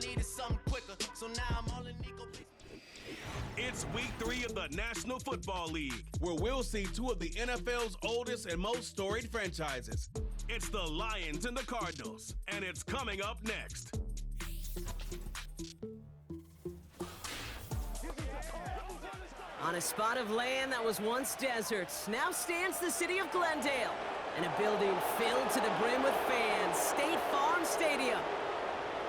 needed something quicker, so now I'm all in Nico. It's week 3 of the National Football League, where we'll see 2 of the NFL's oldest and most storied franchises. It's the Lions and the Cardinals, and it's coming up next. On a spot of land that was once desert, now stands the city of Glendale, and a building filled to the brim with fans, State Farm Stadium.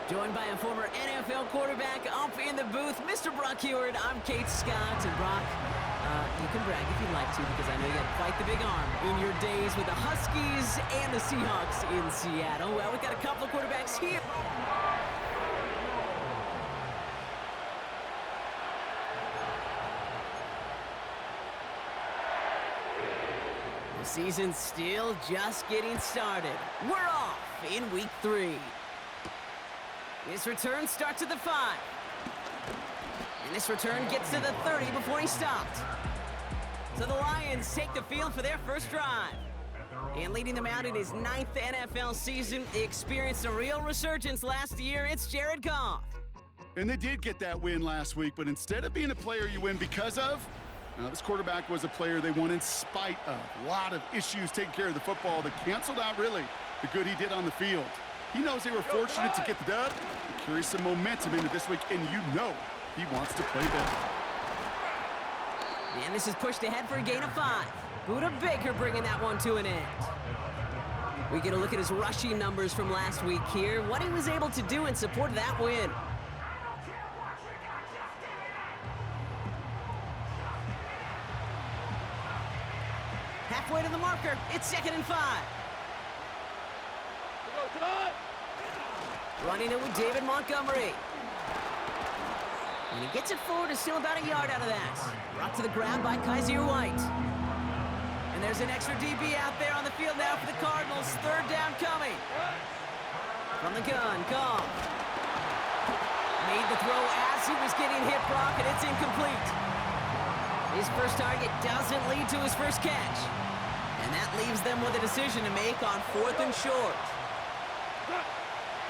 Joined by a former NFL quarterback up in the booth, Mr. Brock Heward. I'm Kate Scott, and Brock, you can brag if you'd like to, because I know you got quite the big arm in your days with the Huskies and the Seahawks in Seattle. Well, we've got a couple of quarterbacks here. The season's still just getting started. We're off in week 3. This return starts at the 5. And this return gets to the 30 before he stopped. So the Lions take the field for their first drive. And leading them out in his 9th NFL season, he experienced a real resurgence last year. It's Jared Goff. And they did get that win last week, but instead of being a player you win because of, this quarterback was a player they won in spite of. A lot of issues taking care of the football that canceled out, really, the good he did on the field. He knows they were fortunate to get the dub, carry some momentum into this week, and you know he wants to play better. And this is pushed ahead for a gain of 5. Buda Baker bringing that one to an end. We get a look at his rushing numbers from last week here, what he was able to do in support of that win. Halfway to the marker, it's 2nd and 5. Running it with David Montgomery. And he gets it forward, is still about a yard out of that. Brought to the ground by Kaiser White. And there's an extra DB out there on the field now for the Cardinals. 3rd down coming. From the gun, Goff. Made the throw as he was getting hit, Brock, and it's incomplete. His first target doesn't lead to his first catch. And that leaves them with a decision to make on 4th and short.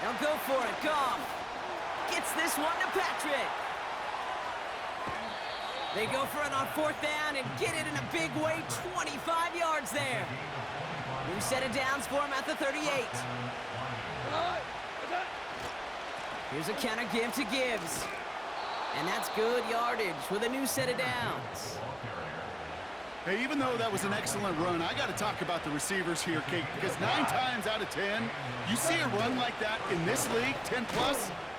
They'll go for it. Goff gets this one to Patrick. They go for it on 4th down and get it in a big way. 25 yards there. New set of downs for him at the 38. Here's a counter give to Gibbs. And that's good yardage with a new set of downs. Hey, even though that was an excellent run, I got to talk about the receivers here, Kate, because 9 times out of 10, you see a run like that in this league, 10+,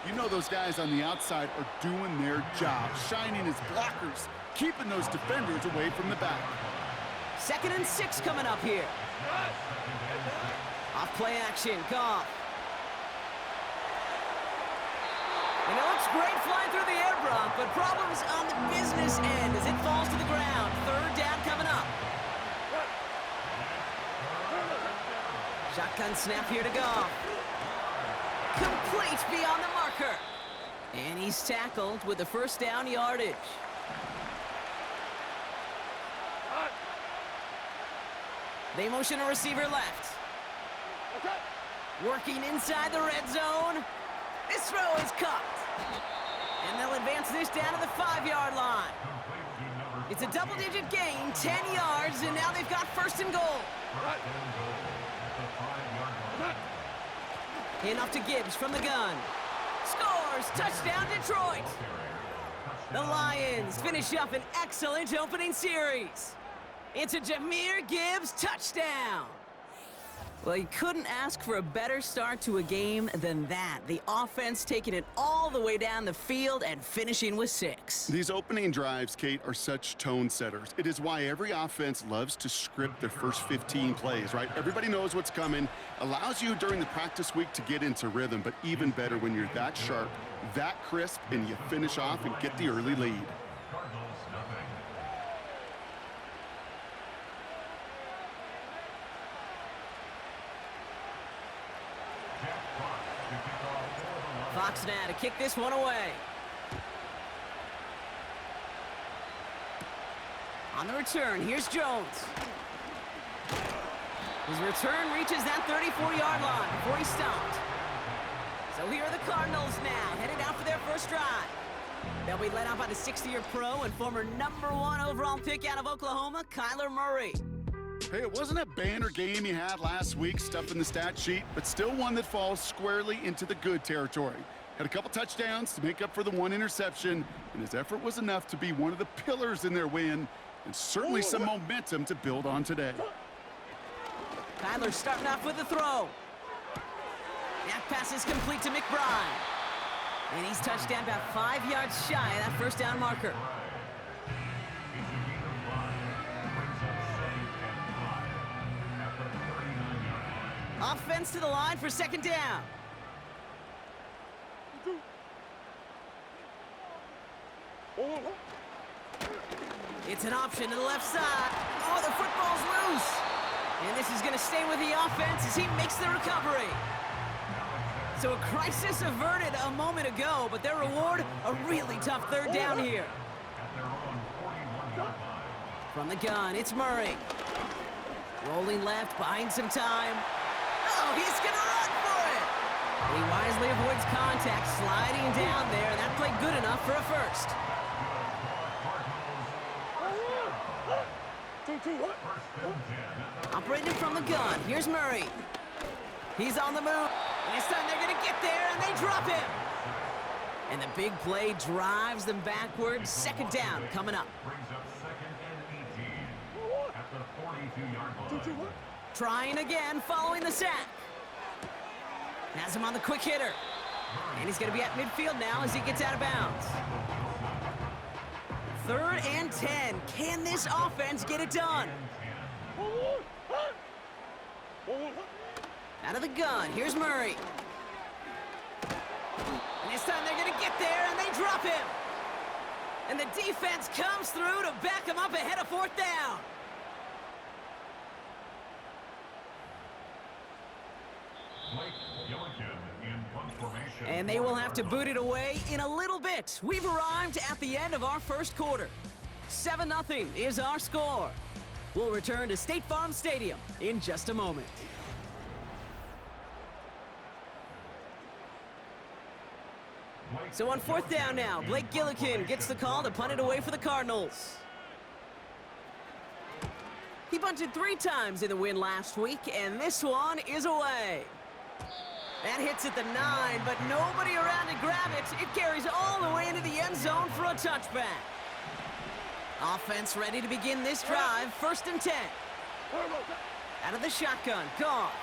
you know those guys on the outside are doing their job, shining as blockers, keeping those defenders away from the back. 2nd and 6 coming up here. Off play action, Goff. And it looks great flying through the air, Brock, but problems on the business end as it falls to the ground. 3rd down coming up. Shotgun snap here to Goff. Complete beyond the marker. And he's tackled with the 1st down yardage. They motion a receiver left. Working inside the red zone. This throw is caught. And they'll advance this down to the 5-yard line. It's a double-digit gain, 10 yards, and now they've got 1st and goal. Handoff to Gibbs from the gun. Scores! Touchdown, Detroit! The Lions finish up an excellent opening series. It's a Jahmyr Gibbs touchdown. Well, you couldn't ask for a better start to a game than that. The offense taking it all the way down the field and finishing with 6. These opening drives, Kate, are such tone setters. It is why every offense loves to script their first 15 plays, right? Everybody knows what's coming. Allows you during the practice week to get into rhythm, but even better when you're that sharp, that crisp, and you finish off and get the early lead. Fox now to kick this one away. On the return, here's Jones. His return reaches that 34-yard line before he stopped. So here are the Cardinals now, headed first drive. They'll be led out by the 60-year pro and former #1 overall pick out of Oklahoma, Kyler Murray. Hey, it wasn't a banner game you had last week, stuff in the stat sheet, but still one that falls squarely into the good territory. Had a couple touchdowns to make up for the one interception, and his effort was enough to be one of the pillars in their win, and certainly some momentum to build on today. Kyler starting off with the throw. That pass is complete to McBride. And he's touchdown about 5 yards shy of that first down marker. Offense to the line for second down. It's an option to the left side. Oh, the football's loose. And this is going to stay with the offense as he makes the recovery. So a crisis averted a moment ago, but their reward, a really tough third down here. From the gun, it's Murray. Rolling left, buying some time. Oh, he's going to run for it. He wisely avoids contact, sliding down there, and that played good enough for a first. Operating from the gun, here's Murray. He's on the move, and this time they're going to get there, and they drop him. And the big play drives them backwards. Second down coming up. Trying again, following the sack. Has him on the quick hitter. And he's going to be at midfield now as he gets out of bounds. 3rd and 10. Can this offense get it done? Out of the gun, here's Murray. And this time they're going to get there, and they drop him. And the defense comes through to back him up ahead of 4th down. And they will have to boot it away in a little bit. We've arrived at the end of our first quarter. 7-0 is our score. We'll return to State Farm Stadium in just a moment. So on 4th down now, Blake Gillikin gets the call to punt it away for the Cardinals. He punted 3 times in the win last week, and this one is away. That hits at the 9, but nobody around to grab it. It carries all the way into the end zone for a touchback. Offense ready to begin this drive. 1st and 10. Out of the shotgun, Goff.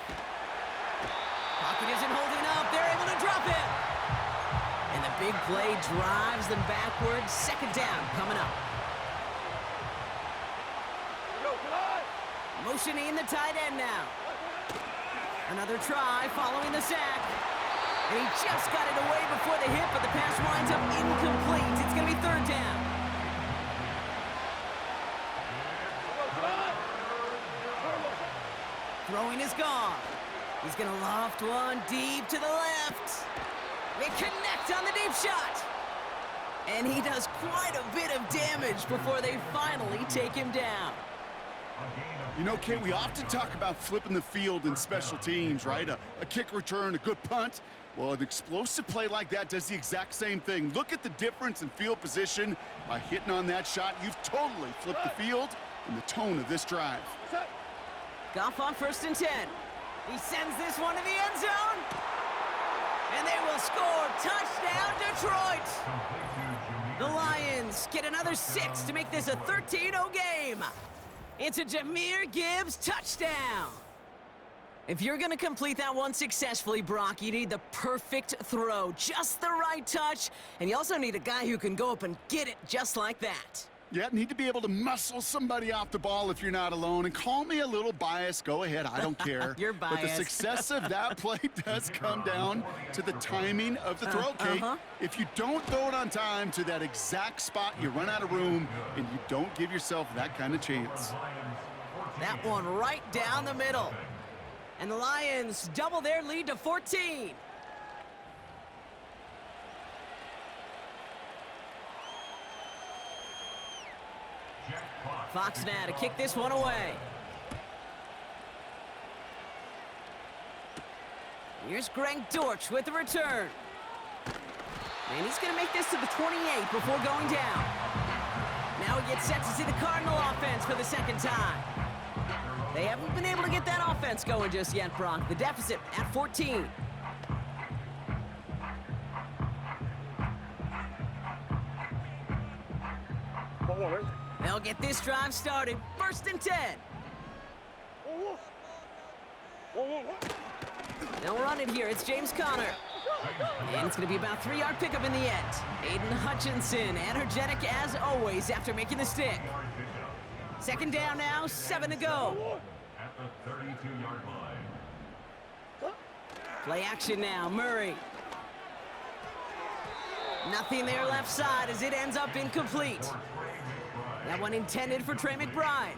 Pocket isn't holding up. They're able to drop it. And the big play drives them backwards. 2nd down coming up. Motioning the tight end now. Another try following the sack. And he just got it away before the hit, but the pass winds up incomplete. It's going to be 3rd down. Throwing is gone. He's going to loft one deep to the left. They connect on the deep shot. And he does quite a bit of damage before they finally take him down. You know, Kate, we often talk about flipping the field in special teams, right? A kick return, a good punt. Well, an explosive play like that does the exact same thing. Look at the difference in field position. By hitting on that shot, you've totally flipped the field and the tone of this drive. Goff on 1st and 10. He sends this one to the end zone. And they will score. Touchdown, Detroit. The Lions get another 6 to make this a 13-0 game. It's a Jahmyr Gibbs touchdown. If you're going to complete that one successfully, Brock, you need the perfect throw, just the right touch, and you also need a guy who can go up and get it just like that. Yeah, need to be able to muscle somebody off the ball if you're not alone. And call me a little biased. Go ahead. I don't care. You're biased. But the success of that play does come down to the timing of the throw, Kate. If you don't throw it on time to that exact spot, you run out of room, and you don't give yourself that kind of chance. That one right down the middle. And the Lions double their lead to 14. Fox now to kick this one away. Here's Greg Dortch with the return. And he's going to make this to the 28 before going down. Now he gets set to see the Cardinal offense for the second time. They haven't been able to get that offense going just yet, Brock. The deficit at 14. They'll get this drive started. First and 10. They'll run it here. It's James Conner. And it's going to be about a 3-yard pickup in the end. Aiden Hutchinson, energetic as always after making the stick. Second down now, 7 to go. At the 32-yard line. Play action now, Murray. Nothing there left side as it ends up incomplete. That one intended for Trey McBride.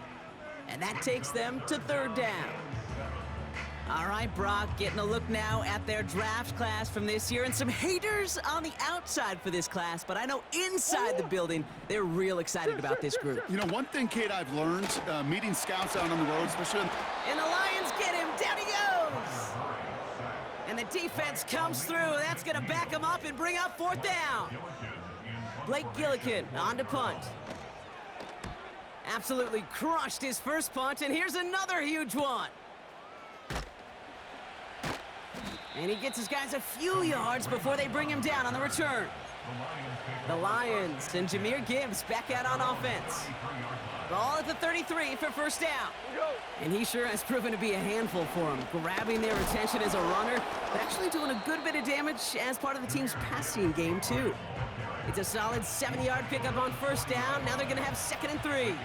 And that takes them to third down. All right, Brock, getting a look now at their draft class from this year, and some haters on the outside for this class, but I know inside the building, they're real excited about this group. You know, one thing, Kate, I've learned, meeting scouts out on the road, especially... And the Lions get him. Down he goes. And the defense comes through. That's going to back him up and bring up fourth down. Blake Gillikin on to punt. Absolutely crushed his first punt, and here's another huge one. And he gets his guys a few yards before they bring him down on the return. The Lions and Jahmyr Gibbs back out on offense. Ball at the 33 for first down. And he sure has proven to be a handful for him, grabbing their attention as a runner, but actually doing a good bit of damage as part of the team's passing game, too. It's a solid 7-yard pickup on first down. Now they're going to have 2nd and 3.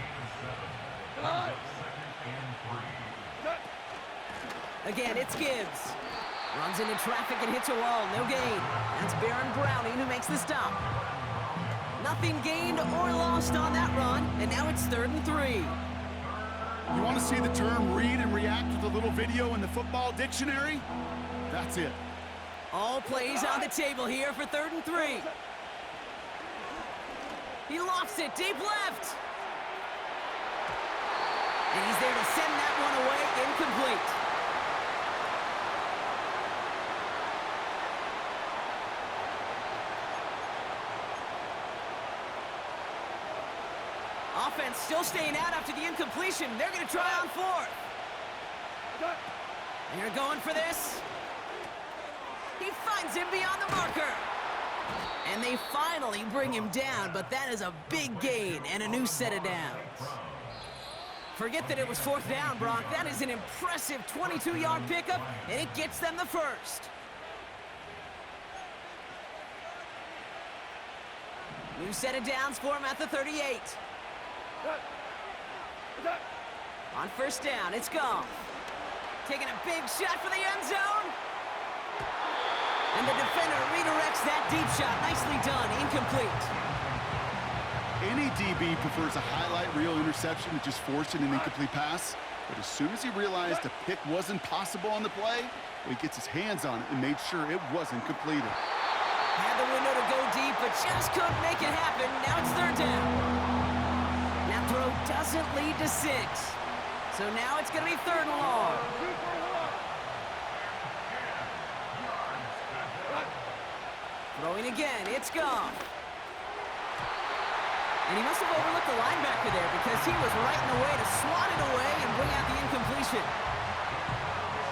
Again, it's Gibbs. Runs into traffic and hits a wall. No gain. That's Baron Browning who makes the stop. Nothing gained or lost on that run, and now it's 3rd and 3. You want to see the term read and react with a little video in the football dictionary? That's it. All plays on the table here for 3rd and 3. He lofts it deep left. And he's there to send that one away, incomplete. Offense still staying out after the incompletion. They're going to try on 4th. They're going for this. He finds him beyond the marker. And they finally bring him down, but that is a big gain and a new set of downs. Forget that it was 4th down, Brock. That is an impressive 22-yard pickup, and it gets them the first. New set of downs for him at the 38. On first down, it's Goff. Taking a big shot for the end zone. And the defender redirects that deep shot. Nicely done, incomplete. Any DB prefers a highlight reel interception to just forcing an incomplete pass. But as soon as he realized a pick wasn't possible on the play, he gets his hands on it and made sure it wasn't completed. Had the window to go deep, but just couldn't make it happen. Now it's 3rd down. That throw doesn't lead to 6. So now it's going to be 3rd and long. Throwing again, it's Goff. And he must have overlooked the linebacker there because he was right in the way to swat it away and bring out the incompletion.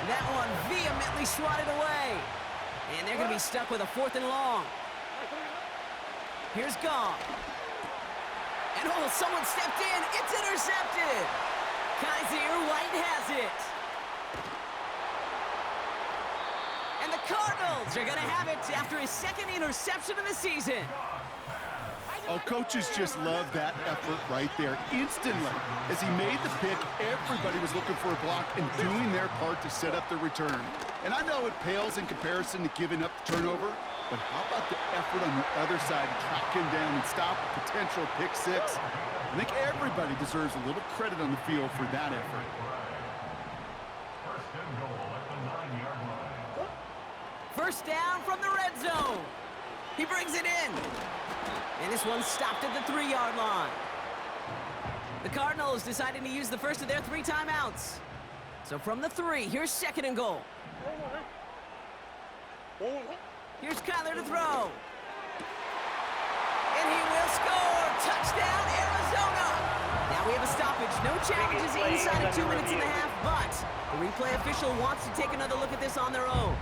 That one vehemently swatted away. And they're going to be stuck with a 4th and long. Here's Goff. And oh, someone stepped in. It's intercepted. Kaiser White has it. And the Cardinals are going to have it after his 2nd interception of the season. Oh, coaches just love that effort right there. Instantly, as he made the pick, everybody was looking for a block and doing their part to set up the return. And I know it pales in comparison to giving up the turnover, but how about the effort on the other side to track him down and stop a potential pick 6? I think everybody deserves a little credit on the field for that effort. First down from the red zone. He brings it in. And this one stopped at the 3-yard line. The Cardinals deciding to use the first of their 3 timeouts. So from the 3, here's 2nd and goal. Here's Kyler to throw. No challenges inside of 2 minutes and a half, but the replay official wants to take another look at this on their own.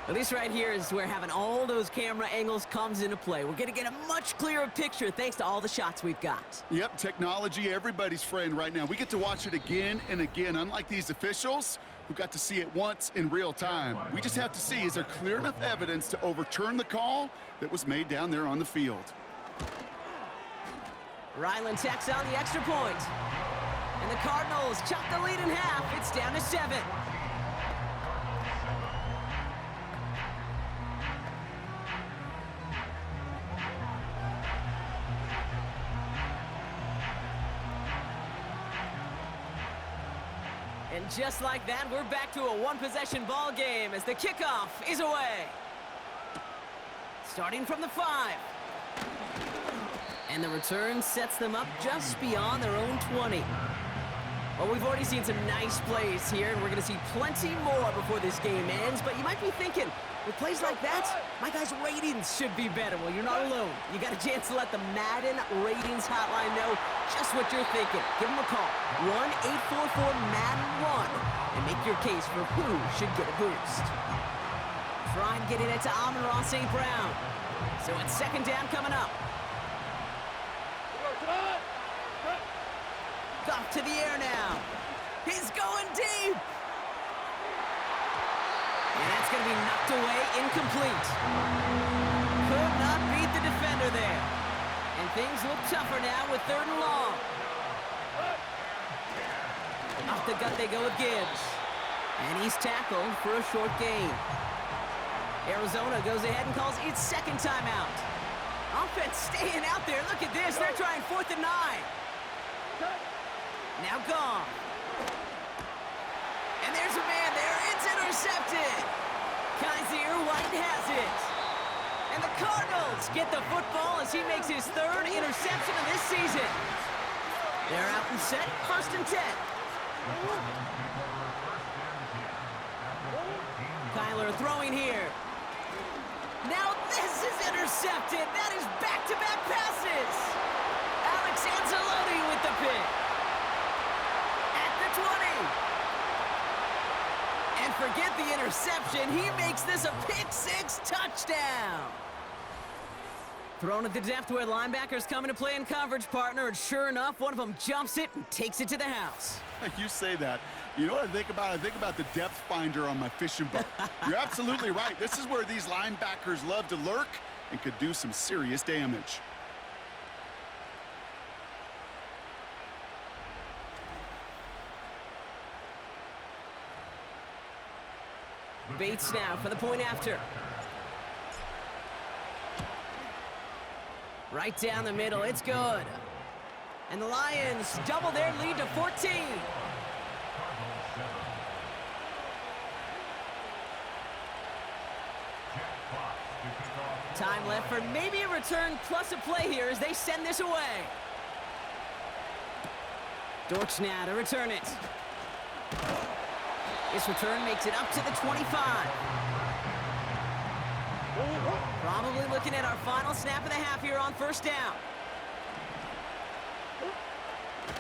Well, this right here is where having all those camera angles comes into play. We're going to get a much clearer picture thanks to all the shots we've got. Yep, technology, everybody's friend right now. We get to watch it again and again, unlike these officials who got to see it once in real time. We just have to see, is there clear enough evidence to overturn the call that was made down there on the field? Ryland tacks on the extra point. And the Cardinals chop the lead in half. It's down to 7. And just like that, we're back to a one-possession ball game as the kickoff is away. Starting from the 5. And the return sets them up just beyond their own 20. Well, we've already seen some nice plays here, and we're going to see plenty more before this game ends. But you might be thinking, with plays like that, my guys' ratings should be better. Well, you're not alone. You got a chance to let the Madden ratings hotline know just what you're thinking. Give them a call, 1-844-MADDEN-1, and make your case for who should get a boost. Trying getting it to Amon-Ra St. Brown. So it's second down coming up. Off to the air now. He's going deep. And that's going to be knocked away, incomplete. Could not beat the defender there. And things look tougher now with 3rd and long. Off the gut they go with Gibbs. And he's tackled for a short gain. Arizona goes ahead and calls its second timeout. Offense staying out there. Look at this. They're trying 4th and 9. Now gone. And there's a man there. It's intercepted. Kaiser White has it. And the Cardinals get the football as he makes his 3rd interception of this season. They're out and set. 1st and 10. Kyler throwing here. Now this is intercepted. That is back-to-back passes. Alex Anzalone with the pick. At the 20. And forget the interception. He makes this a pick-6 touchdown. Thrown at the depth where linebackers come into play in coverage, partner, and sure enough, one of them jumps it and takes it to the house. You say that. You know what I think about? I think about the depth finder on my fishing boat. You're absolutely right. This is where these linebackers love to lurk and could do some serious damage. Bates now for the point after. Right down the middle, it's good. And the Lions double their lead to 14. Time left for maybe a return plus a play here as they send this away. Dortch now to return it. This return makes it up to the 25. Probably looking at our final snap of the half here on 1st down.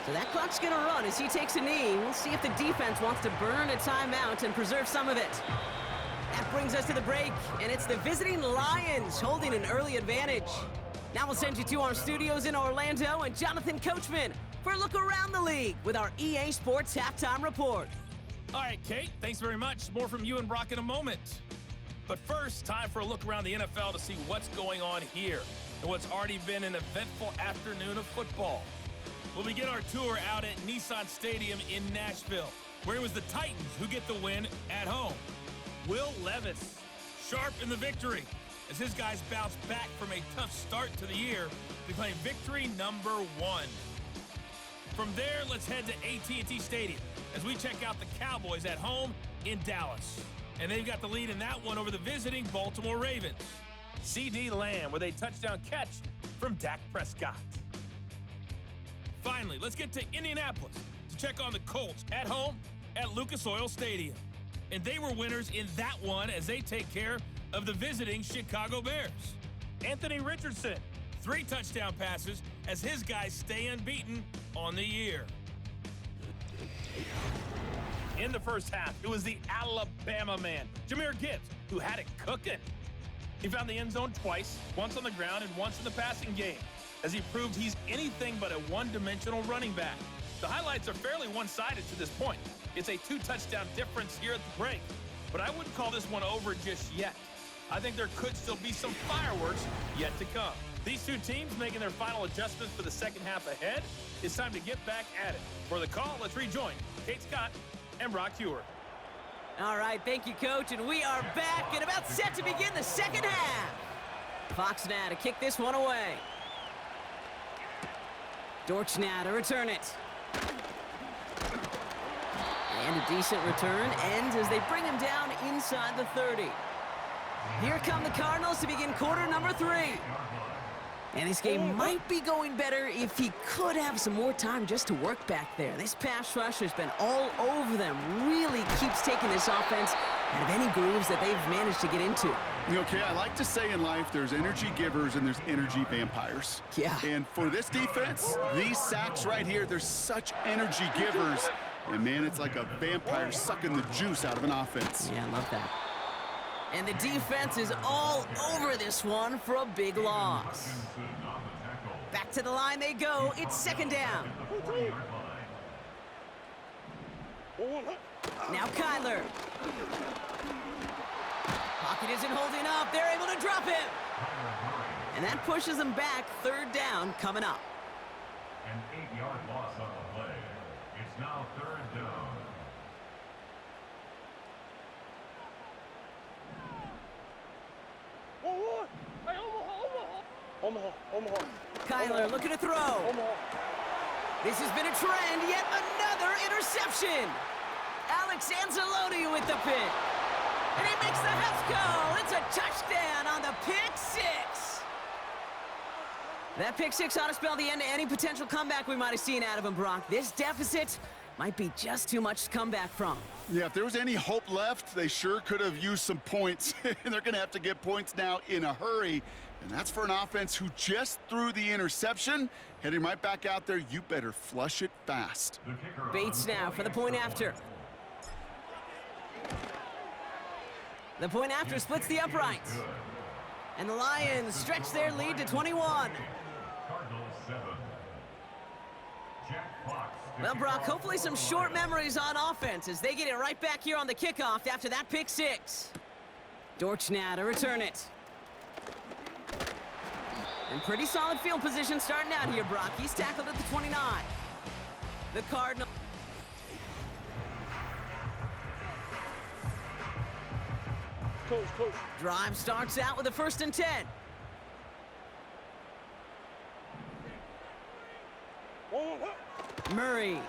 So that clock's going to run as he takes a knee. We'll see if the defense wants to burn a timeout and preserve some of it. That brings us to the break, and it's the visiting Lions holding an early advantage. Now we'll send you to our studios in Orlando and Jonathan Coachman for a look around the league with our EA Sports Halftime Report. All right, Kate, thanks very much. More from you and Brock in a moment. But first, time for a look around the NFL to see what's going on here and what's already been an eventful afternoon of football. We'll begin our tour out at Nissan Stadium in Nashville, where it was the Titans who get the win at home. Will Levis, sharp in the victory, as his guys bounce back from a tough start to the year to claim victory number 1. From there, let's head to AT&T Stadium as we check out the Cowboys at home in Dallas. And they've got the lead in that one over the visiting Baltimore Ravens. C.D. Lamb with a touchdown catch from Dak Prescott. Finally, let's get to Indianapolis to check on the Colts at home at Lucas Oil Stadium. And they were winners in that one as they take care of the visiting Chicago Bears. Anthony Richardson, 3 touchdown passes as his guys stay unbeaten on the year. In the first half, it was the Alabama man, Jahmyr Gibbs, who had it cooking. He found the end zone twice, once on the ground and once in the passing game, as he proved he's anything but a one-dimensional running back. The highlights are fairly one-sided to this point. It's a 2-touchdown difference here at the break, but I wouldn't call this one over just yet. I think there could still be some fireworks yet to come. These two teams making their final adjustments for the second half ahead. It's time to get back at it. For the call, let's rejoin Kate Scott and Brock Hewer. All right, thank you, Coach, and we are back and about set to begin the second half. Fox now to kick this one away. Dortch now to return it. And a decent return ends as they bring him down inside the 30. Here come the Cardinals to begin quarter number 3. And this game might be going better if he could have some more time just to work back there. This pass rush has been all over them. Really keeps taking this offense out of any grooves that they've managed to get into. Okay, I like to say in life there's energy givers and there's energy vampires. Yeah. And for this defense, these sacks right here, they're such energy givers. And man, it's like a vampire sucking the juice out of an offense. Yeah, I love that. And the defense is all over this one for a big loss. Back to the line they go. It's second down. Now Kyler. Pocket isn't holding up. They're able to drop him. And that pushes them back. Third down coming up. An 8-yard loss on the play. It's now third down. Kyler looking to throw. This has been a trend. Yet another interception. Alex Anzalone with the pick. And he makes the Huffs go. It's a touchdown on the pick six. That pick six ought to spell the end to any potential comeback we might have seen out of him, Brock. This deficit might be just too much to come back from. Yeah, if there was any hope left, they sure could have used some points. And they're going to have to get points now in a hurry. And that's for an offense who just threw the interception. Heading right back out there, you better flush it fast. Bates now for the point after. The point after splits the uprights. And the Lions stretch their lead to 21. Cardinals 7. Jack Fox. Well, Brock, hopefully some short memories on offense as they get it right back here on the kickoff after that pick six. Dortch now to return it. And pretty solid field position starting out here, Brock. He's tackled at the 29. The Cardinals. Coach. Drive starts out with a 1st and 10. Murray.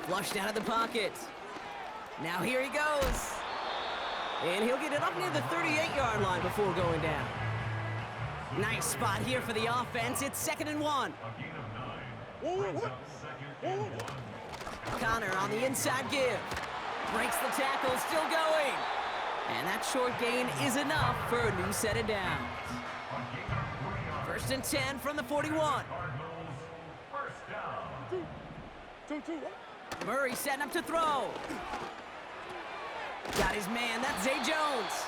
Flushed out of the pocket. Now here he goes. And he'll get it up near the 38-yard line before going down. Nice spot here for the offense. It's 2nd and 1. A gain of 9. Brings up 2nd and 1. Connor on the inside give. Breaks the tackle, still going. And that short gain is enough for a new set of downs. 1st and 10 from the 41. Cardinals, first down. Murray setting up to throw. Got his man, that's Zay Jones.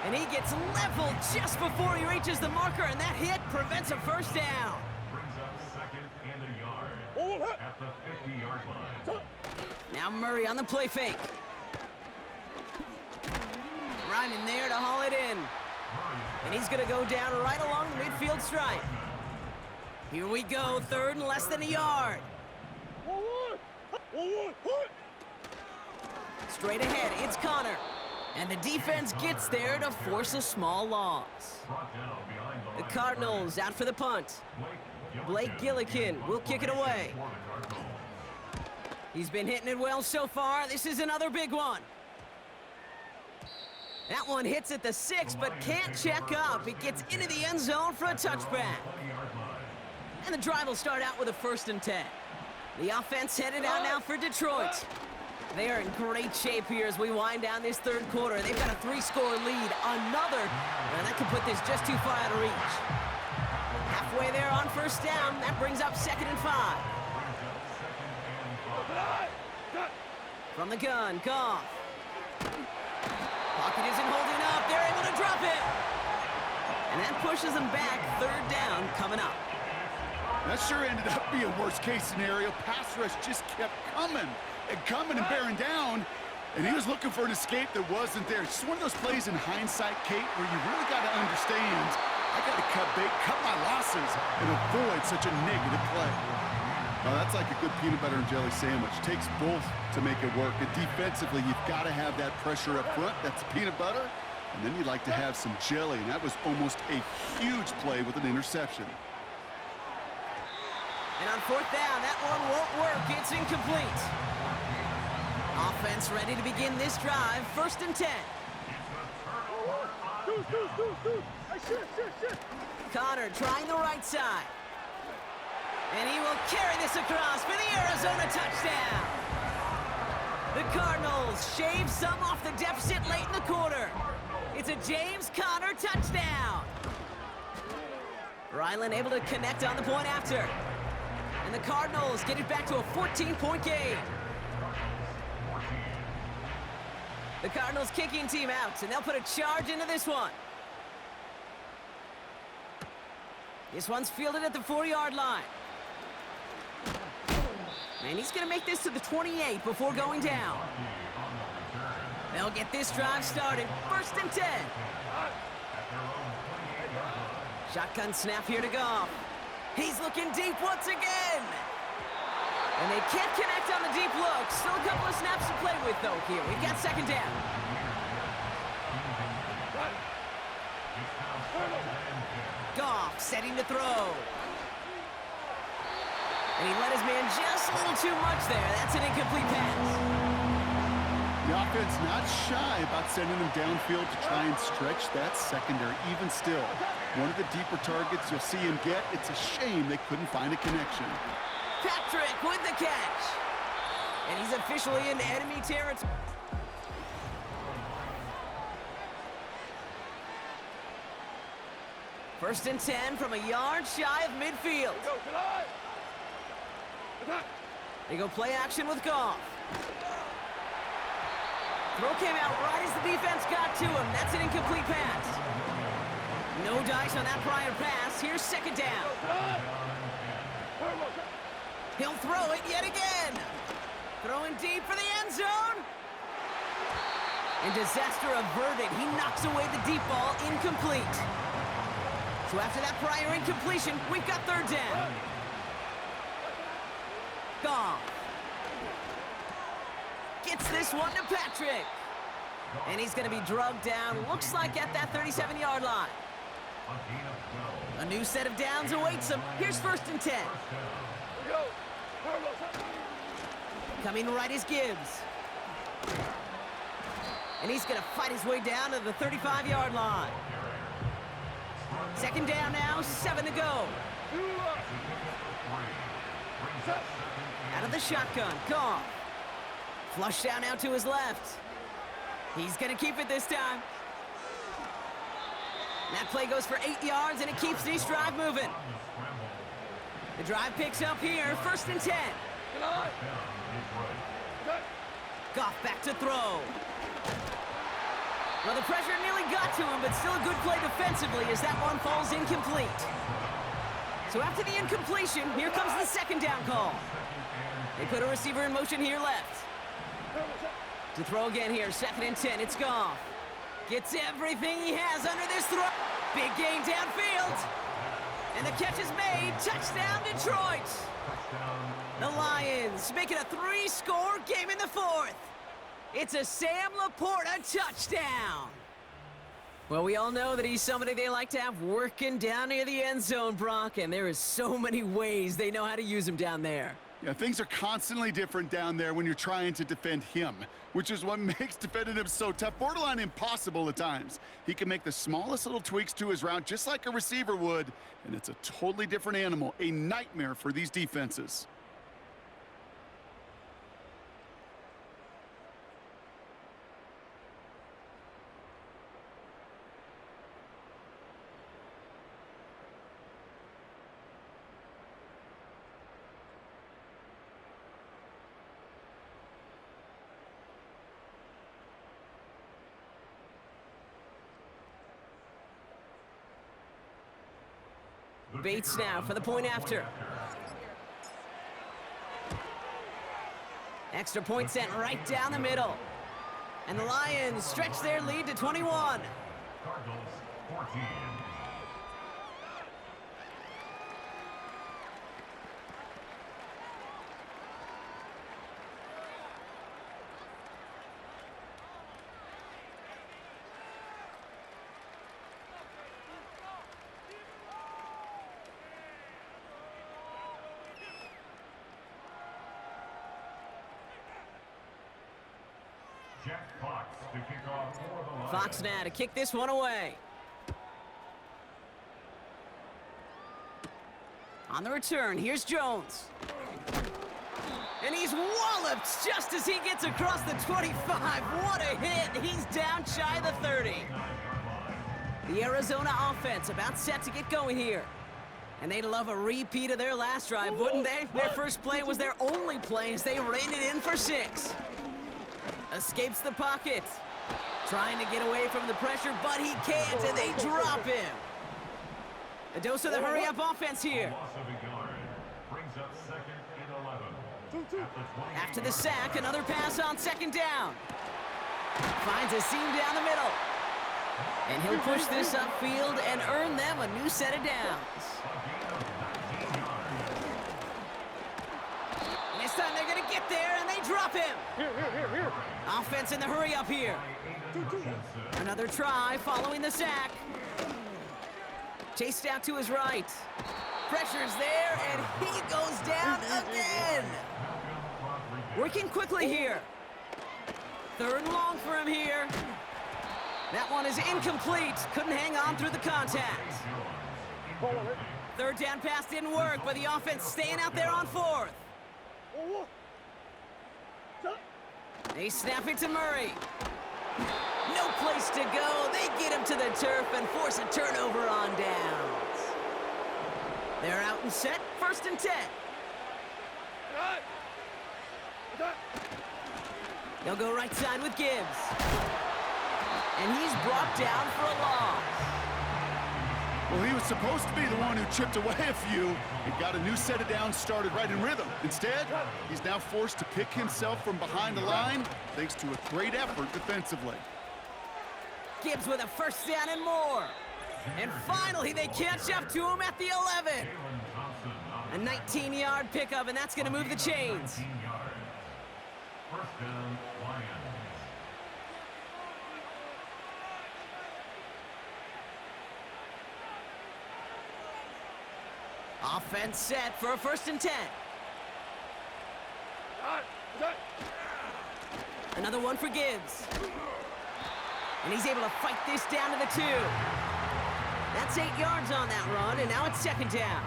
And he gets leveled just before he reaches the marker, and that hit prevents a first down. Brings up 2nd and a yard at the 50-yard line. Now Murray on the play fake. Ryman there to haul it in. And he's going to go down right along the midfield stripe. Here we go, 3rd and less than a yard. Straight ahead, it's Connor. And the defense gets there to force a small loss. The Cardinals out for the punt. Blake Gillikin will kick it away. He's been hitting it well so far. This is another big one. That one hits at the 6, but can't check up. It gets into the end zone for a touchback. And the drive will start out with a 1st and 10. The offense headed out now for Detroit. They are in great shape here as we wind down this 3rd quarter. They've got a 3-score lead. Another, and that could put this just too far out of reach. Halfway there on 1st down. That brings up 2nd and 5. From the gun, Goff. Pocket isn't holding up. They're able to drop it. And that pushes them back. Third down coming up. That sure ended up being worst-case scenario. Pass rush just kept coming and bearing down. And he was looking for an escape that wasn't there. It's just one of those plays in hindsight, Kate, where you really got to understand, I got to cut bait, cut my losses, and avoid such a negative play. Now, that's like a good peanut butter and jelly sandwich. Takes both to make it work. And defensively, you've got to have that pressure up front. That's peanut butter. And then you'd like to have some jelly. And that was almost a huge play with an interception. And on fourth down, that one won't work. It's incomplete. Offense ready to begin this drive. First and 10. Connor trying the right side. And he will carry this across for the Arizona touchdown. The Cardinals shave some off the deficit late in the quarter. It's a James Conner touchdown. Ryland able to connect on the point after. And the Cardinals get it back to a 14-point game. The Cardinals kicking team out, and they'll put a charge into this one. This one's fielded at the 4-yard line. And he's going to make this to the 28 before going down. They'll get this drive started. First and 10. Shotgun snap here to Goff. He's looking deep once again. And they can't connect on the deep look. Still a couple of snaps to play with, though, here. We've got second down. Goff setting to throw. And he let his man just a little too much there. That's an incomplete pass. The offense not shy about sending him downfield to try and stretch that secondary. Even still, one of the deeper targets you'll see him get. It's a shame they couldn't find a connection. Patrick with the catch. And he's officially in enemy territory. First and 10 from a yard shy of midfield. They go play action with Goff. Throw came out right as the defense got to him. That's an incomplete pass. No dice on that prior pass. Here's second down. He'll throw it yet again. Throwing deep for the end zone. And disaster averted. He knocks away the deep ball, incomplete. So after that prior incompletion, we've got third down. Goff gets this one to Patrick. And he's going to be drugged down, looks like at that 37-yard line. A new set of downs awaits him. Here's first and 10. Coming right is Gibbs. And he's going to fight his way down to the 35-yard line. Second down now, 7 to go. Out of the shotgun, Goff. Flush down now to his left. He's going to keep it this time. That play goes for 8 yards, and it keeps this drive moving. The drive picks up here, first and 10. Goff back to throw. Well, the pressure nearly got to him, but still a good play defensively as that one falls incomplete. So after the incompletion, here comes the second down call. They put a receiver in motion here left. To throw again here, second and 10, it's Goff. Gets everything he has under this throw. Big gain downfield. And the catch is made. Touchdown, Detroit. The Lions make it a 3-score game in the fourth. It's a Sam Laporta touchdown. Well, we all know that he's somebody they like to have working down near the end zone, Brock, and there is so many ways they know how to use him down there. Yeah, things are constantly different down there when you're trying to defend him, which is what makes defending him so tough, borderline impossible at times. He can make the smallest little tweaks to his route just like a receiver would, and it's a totally different animal, a nightmare for these defenses. Bates now for the point after. Extra point sent right down the middle. And the Lions stretch their lead to 21. Cardinals 14. Jack Fox to kick off for the Lions. Fox now to kick this one away. On the return, here's Jones. And he's walloped just as he gets across the 25. What a hit. He's down shy of the 30. The Arizona offense about set to get going here. And they'd love a repeat of their last drive, wouldn't they? Their first play was their only play as they reined it in for 6. Escapes the pocket. Trying to get away from the pressure, but he can't, and they drop him. A dose of the hurry-up offense here. Loss of a yard brings up 2nd and 11. At the 20. After the sack, another pass on 2nd down. Finds a seam down the middle. And he'll push this upfield and earn them a new set of downs. And this time they're going to get there, and they drop him. Here. Offense in the hurry-up here. Another try following the sack. Chased out to his right. Pressure's there, and he goes down again. Working quickly here. 3rd and long for him here. That one is incomplete. Couldn't hang on through the contact. 3rd down pass didn't work, but the offense staying out there on 4th. They snap it to Murray. No place to go. They get him to the turf and force a turnover on downs. They're out and set, 1st and 10. They'll go right side with Gibbs. And he's brought down for a loss. Well, he was supposed to be the one who chipped away a few and got a new set of downs started right in rhythm. Instead, he's now forced to pick himself from behind the line thanks to a great effort defensively. Gibbs with a 1st down and more. And finally, they catch up to him at the 11. A 19-yard pickup, and that's going to move the chains. 19 yards. 1st down, Lions. Offense set for a 1st and 10. Another one for Gibbs. And he's able to fight this down to the 2. That's 8 yards on that run, and now it's 2nd down.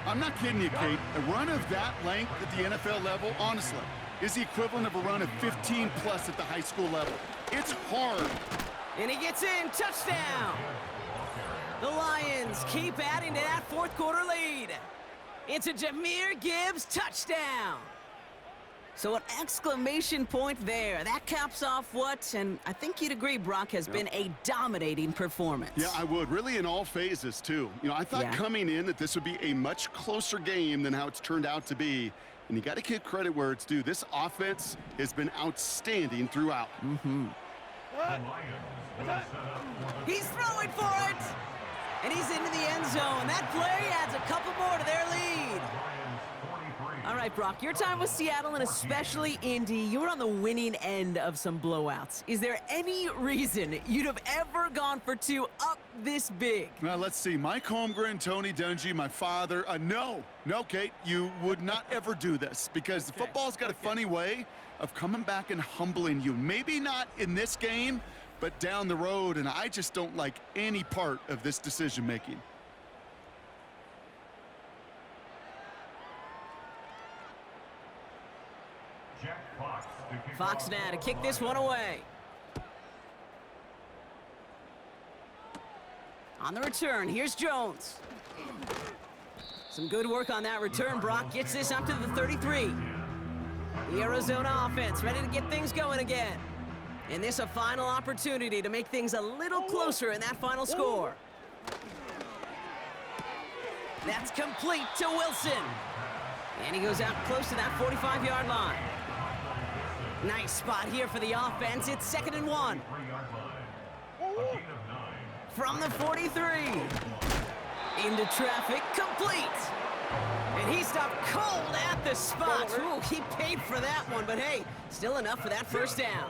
I'm not kidding you, Kate. A run of that length at the NFL level, honestly, is the equivalent of a run of 15-plus at the high school level. It's hard. And he gets in, touchdown. The Lions keep adding to that 4th quarter lead. It's a Jahmyr Gibbs touchdown. So an exclamation point there. That caps off what, and I think you'd agree, Brock, has been a dominating performance. Yeah, I would. Really in all phases, too. You know, I thought coming in that this would be a much closer game than how it's turned out to be. And you got to give credit where it's due. This offense has been outstanding throughout. He's throwing for it. And he's into the end zone. That play adds a couple more to their lead. All right, Brock, your time with Seattle and especially Indy, you were on the winning end of some blowouts. Is there any reason you'd have ever gone for 2 up this big? Well, let's see. Mike Holmgren, Tony Dungy, my father. No, Kate, you would not ever do this because the football's got a funny way of coming back and humbling you. Maybe not in this game, but down the road, and I just don't like any part of this decision-making. Fox now to kick this one away. On the return, here's Jones. Some good work on that return. Brock gets this up to the 33. The Arizona offense ready to get things going again. And this a final opportunity to make things a little closer in that final score. That's complete to Wilson. And he goes out close to that 45-yard line. Nice spot here for the offense. It's 2nd and 1. From the 43. Into traffic, complete. And he stopped cold at the spot. Ooh, he paid for that one, but hey, still enough for that first down.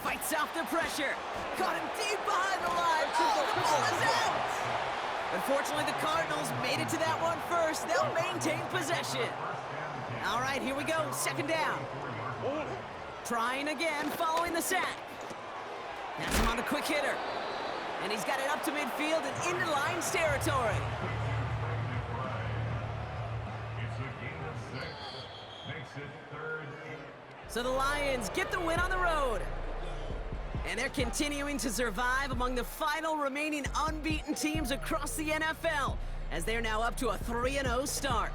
Fights off the pressure. Caught him deep behind the line. Oh, the ball is out. Unfortunately, the Cardinals made it to that one first. They'll maintain possession. All right, here we go. 2nd down. Trying again, following the sack. That's him on the quick hitter. And he's got it up to midfield and into Lions territory. So the Lions get the win on the road. And they're continuing to survive among the final remaining unbeaten teams across the NFL, as they're now up to a 3-0 start.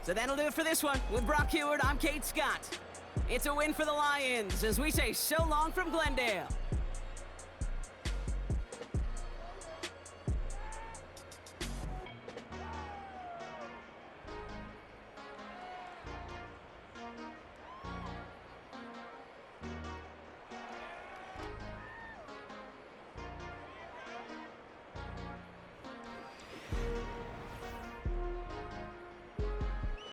So that'll do it for this one. With Brock Heward, I'm Kate Scott. It's a win for the Lions, as we say so long from Glendale.